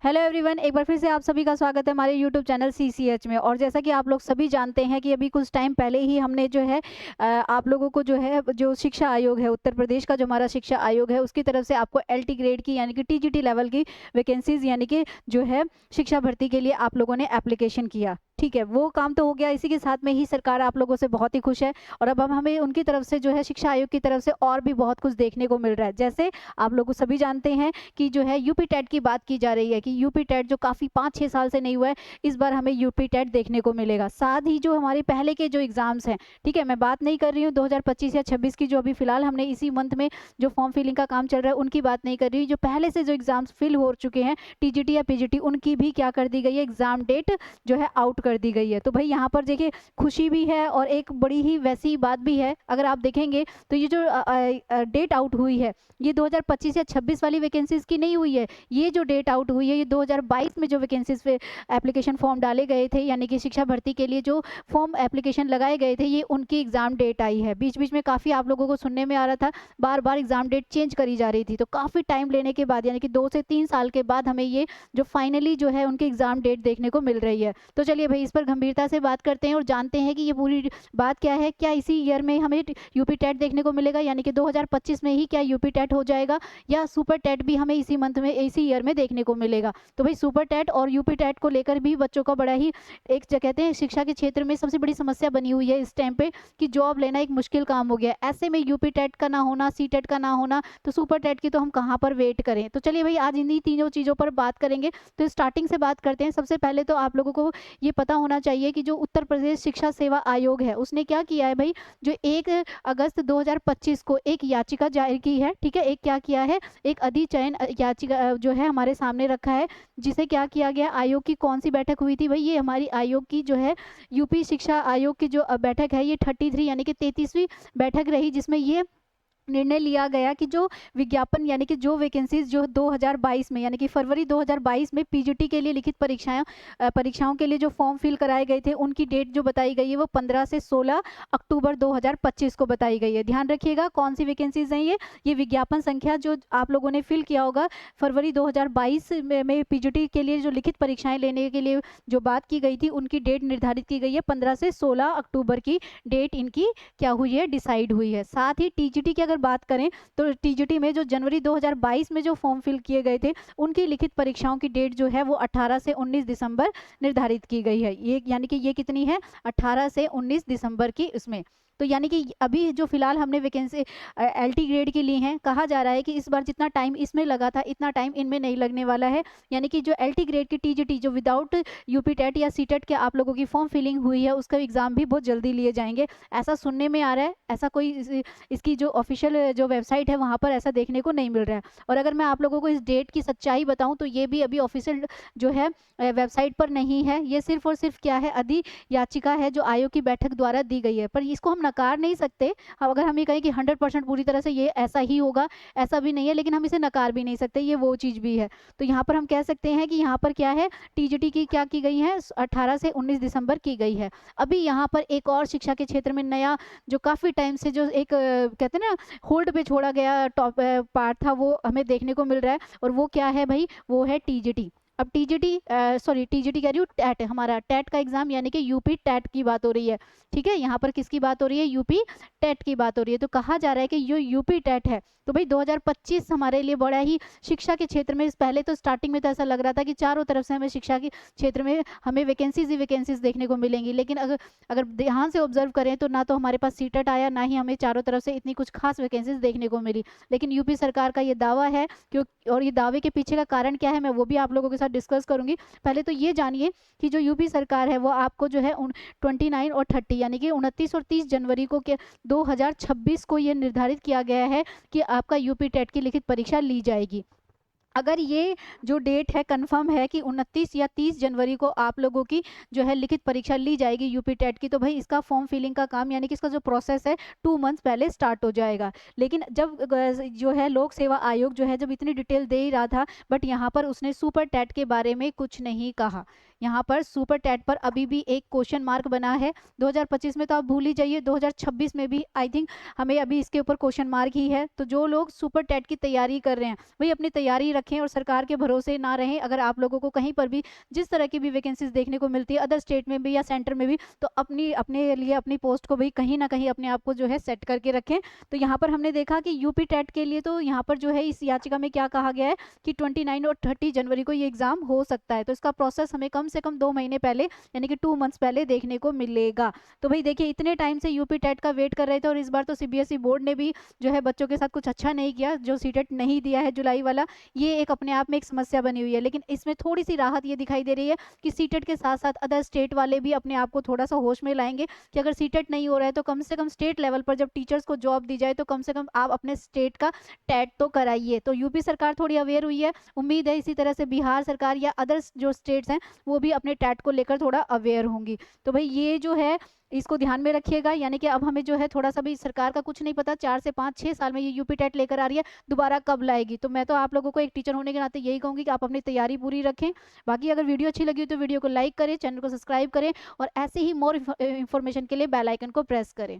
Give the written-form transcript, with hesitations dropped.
Hello everyone, एक बार फिर से आप सभी का स्वागत है हमारे यूट्यूब चैनल सीसीएच में। और जैसा कि आप लोग सभी जानते हैं कि अभी कुछ टाइम पहले ही हमने जो है आप लोगों को जो शिक्षा आयोग है, उत्तर प्रदेश का जो हमारा शिक्षा आयोग है, उसकी तरफ से आपको एलटी ग्रेड की यानी कि टीजीटी लेवल की वैकेंसीज यानी कि जो है शिक्षा भर्ती के लिए आप लोगों ने एप्लीकेशन किया। ठीक है, वो काम तो हो गया। इसी के साथ में ही सरकार आप लोगों से बहुत ही खुश है और अब हमें उनकी तरफ से जो है शिक्षा आयोग की तरफ से और भी बहुत कुछ देखने को मिल रहा है। जैसे आप लोग सभी जानते हैं कि जो है यूपी टेट की बात की जा रही है कि यूपी टेट जो काफ़ी 5-6 साल से नहीं हुआ है, इस बार हमें यूपी टेट देखने को मिलेगा। साथ ही जो हमारे पहले के जो एग्जाम्स हैं, ठीक है, मैं बात नहीं कर रही हूँ 2025 या 26 की, जो अभी फिलहाल हमने इसी मंथ में जो फॉर्म फिलिंग का काम चल रहा है उनकी बात नहीं कर रही हूँ। जो पहले से जो एग्जाम्स फिल हो चुके हैं टीजीटी या पीजीटी, उनकी भी क्या कर दी गई है, एग्जाम डेट जो है आउट कर दी गई है। तो भाई यहाँ पर देखिए खुशी भी है और एक बड़ी ही वैसी बात भी है। अगर आप देखेंगे तो ये जो डेट आउट हुई है ये 2025 या 26 वाली वैकेंसीज की नहीं हुई है। ये जो डेट आउट हुई है ये 2022 में जो वैकेंसीज पे एप्लीकेशन फॉर्म डाले गए थे, यानी कि शिक्षा भर्ती के लिए जो फॉर्म एप्लीकेशन लगाए गए थे, ये उनकी एग्जाम डेट आई है। बीच बीच में काफ़ी आप लोगों को सुनने में आ रहा था, बार बार एग्जाम डेट चेंज करी जा रही थी। तो काफ़ी टाइम लेने के बाद यानी कि 2 से 3 साल के बाद हमें ये जो फाइनली जो है उनकी एग्जाम डेट देखने को मिल रही है। तो चलिए भाई इस पर गंभीरता से बात करते हैं और जानते हैं कि ये पूरी बात क्या है। क्या इसी ईयर में हमें यूपी टेट देखने को मिलेगा, यानी कि 2025 में ही क्या यूपी टेट हो जाएगा, या सुपर टेट भी हमें इसी मंथ में इसी ईयर में देखने को मिलेगा। तो भाई सुपर टेट और यूपी टेट को लेकर भी बच्चों का बड़ा ही एक कहते हैं शिक्षा के क्षेत्र में सबसे बड़ी समस्या बनी हुई है इस टाइम पे कि जॉब लेना एक मुश्किल काम हो गया है। ऐसे में यूपी टेट का ना होना, सी टेट का ना होना, तो सुपर टेट की तो हम कहाँ पर वेट करें। तो चलिए भाई आज इन्हीं तीनों चीज़ों पर बात करेंगे। तो स्टार्टिंग से बात करते हैं। सबसे पहले तो आप लोगों को ये पता होना चाहिए कि जो उत्तर प्रदेश शिक्षा सेवा आयोग है उसने क्या किया है भाई, जो 1 अगस्त 2025 को एक याचिका जारी की है। ठीक है, एक क्या किया है, एक अधिचयन याचिका जो है हमारे सामने रखा है, जिसे क्या किया गया, आयोग की कौन सी बैठक हुई थी भाई, ये हमारी आयोग की जो है यूपी शिक्षा आयोग की जो बैठक है ये 33 यानी कि 33वीं बैठक रही, जिसमें ये निर्णय लिया गया कि जो विज्ञापन यानी कि जो वैकेंसीज जो 2022 में यानी कि फरवरी 2022 में पीजीटी के लिए लिखित परीक्षाओं के लिए जो फॉर्म फिल कराए गए थे, उनकी डेट जो बताई गई है वो 15 से 16 अक्टूबर 2025 को बताई गई है। ध्यान रखिएगा कौन सी वैकेंसीज हैं ये विज्ञापन संख्या जो आप लोगों ने फिल किया होगा फरवरी 2022 में पीजीटी के लिए जो लिखित परीक्षाएं लेने के लिए जो बात की गई थी, उनकी डेट निर्धारित की गई है 15 से 16 अक्टूबर की डेट इनकी क्या हुई है, डिसाइड हुई है। साथ ही टीजीटी की बात करें तो टीजीटी में जो जनवरी 2022 में जो फॉर्म फिल किए गए थे, उनकी लिखित परीक्षाओं की डेट जो है वो 18 से 19 दिसंबर निर्धारित की गई है। ये यानी कि ये कितनी है, 18 से 19 दिसंबर की इसमें। तो यानी कि अभी जो फिलहाल हमने वैकेंसी एलटी ग्रेड की ली हैं, कहा जा रहा है कि इस बार जितना टाइम इसमें लगा था इतना टाइम इनमें नहीं लगने वाला है। यानी कि जो एलटी ग्रेड की टीजीटी जो विदाउट यूपी टेट या सी टेट के आप लोगों की फॉर्म फिलिंग हुई है, उसका एग्जाम भी बहुत जल्दी लिए जाएंगे, ऐसा सुनने में आ रहा है। ऐसा कोई इसकी जो ऑफिशियल जो वेबसाइट है वहाँ पर ऐसा देखने को नहीं मिल रहा है। और अगर मैं आप लोगों को इस डेट की सच्चाई बताऊँ तो ये भी अभी ऑफिशियल जो है वेबसाइट पर नहीं है। ये सिर्फ और सिर्फ क्या है, अधि याचिका है जो आयोग की बैठक द्वारा दी गई है, पर इसको हम नकार नहीं सकते। अगर हम ये कहें कि 100% पूरी तरह से ये ऐसा ही होगा, ऐसा भी नहीं है, लेकिन हम इसे नकार भी नहीं सकते, ये वो चीज़ भी है। तो यहाँ पर हम कह सकते हैं कि यहाँ पर क्या है, टीजीटी की क्या की गई है, 18 से 19 दिसंबर की गई है। अभी यहाँ पर एक और शिक्षा के क्षेत्र में नया जो काफ़ी टाइम से जो एक कहते हैं ना होल्ड पे छोड़ा गया टॉप पार्ट था, वो हमें देखने को मिल रहा है। और वो क्या है भाई, वो है टीजीटी। अब टीजीटी टीजीटी कह रही हूँ, टेट, हमारा टेट का एग्जाम यानी कि यूपी टेट की बात हो रही है। ठीक है, यहाँ पर किसकी बात हो रही है, यूपी टेट की बात हो रही है। तो कहा जा रहा है कि जो यूपी टेट है, तो भाई 2025 हमारे लिए बड़ा ही शिक्षा के क्षेत्र में, पहले तो स्टार्टिंग में तो ऐसा लग रहा था कि चारों तरफ से हमें शिक्षा के क्षेत्र में हमें वैकेंसीज ही वैकेंसीज देखने को मिलेंगी, लेकिन अगर ध्यान से ऑब्जर्व करें तो ना तो हमारे पास सी टेट आया, ना ही हमें चारों तरफ से इतनी कुछ खास वैकेंसीज देखने को मिली। लेकिन यूपी सरकार का ये दावा है क्यों, और ये दावे के पीछे का कारण क्या है, मैं वो भी आप लोगों के साथ डिस्कस करूंगी। पहले तो ये जानिए कि जो यूपी सरकार है वो आपको जो है 29 और 30 यानी कि 29 और 30 जनवरी को 2026 को ये निर्धारित किया गया है कि आपका यूपी टेट की लिखित परीक्षा ली जाएगी। अगर ये जो डेट है कंफर्म है कि 29 या 30 जनवरी को आप लोगों की जो है लिखित परीक्षा ली जाएगी यूपी टेट की, तो भाई इसका फॉर्म फिलिंग का काम यानी कि इसका जो प्रोसेस है 2 मंथ्स पहले स्टार्ट हो जाएगा। लेकिन जब जो है लोक सेवा आयोग जो है जब इतनी डिटेल दे ही रहा था, बट यहाँ पर उसने सुपर टेट के बारे में कुछ नहीं कहा। यहाँ पर सुपर टेट पर अभी भी एक क्वेश्चन मार्क बना है। 2025 में तो आप भूल ही जाइए, 2026 में भी आई थिंक हमें अभी इसके ऊपर क्वेश्चन मार्क ही है। तो जो लोग सुपर टेट की तैयारी कर रहे हैं भाई अपनी तैयारी रखें और सरकार के भरोसे ना रहें। अगर आप लोगों को कहीं पर भी जिस तरह की भी वैकेंसीज देखने को मिलती है अदर स्टेट में भी या सेंटर में भी, तो अपने लिए अपनी पोस्ट को भी कहीं ना कहीं अपने आप को जो है सेट करके रखें। तो यहाँ पर हमने देखा कि यूपी टेट के लिए तो यहाँ पर जो है इस याचिका में क्या कहा गया है कि 29 और 30 जनवरी को ये एग्जाम हो सकता है। तो इसका प्रोसेस हमें कम से कम 2 महीने पहले यानी कि 2 मंथ्स पहले देखने को मिलेगा। तो भाई देखिए, इतने टाइम से यूपी टेट का वेट कर रहे थे और इस बार तो सीबीएसई बोर्ड ने भी जो है बच्चों के साथ कुछ अच्छा नहीं किया, जो सीटेट नहीं दिया है जुलाई वाला, ये एक अपने आप में एक समस्या बनी हुई है। लेकिन इसमें थोड़ी सी राहत ये दिखाई दे रही है कि सीटेट के साथ साथ अदर स्टेट वाले भी अपने आप को थोड़ा सा होश में लाएंगे कि अगर सीटेट नहीं हो रहा है तो कम से कम स्टेट लेवल पर जब टीचर्स को जॉब दी जाए तो कम से कम आप अपने स्टेट का टेट तो कराइए। तो यूपी सरकार थोड़ी अवेयर हुई है, उम्मीद है इसी तरह से बिहार सरकार या अदर जो स्टेट्स हैं वो भी अपने टेट को लेकर थोड़ा अवेयर होंगी। तो भाई ये जो है इसको ध्यान में रखिएगा, यानी कि अब हमें जो है थोड़ा सा भी सरकार का कुछ नहीं पता, 4 से 5 6 साल में ये यूपी टेट लेकर आ रही है, दोबारा कब लाएगी। तो मैं तो आप लोगों को एक टीचर होने के नाते यही कहूँगी कि आप अपनी तैयारी पूरी रखें। बाकी अगर वीडियो अच्छी लगी हो तो वीडियो को लाइक करें, चैनल को सब्सक्राइब करें और ऐसे ही मोर इन्फॉर्मेशन के लिए बेल आइकन को प्रेस करें।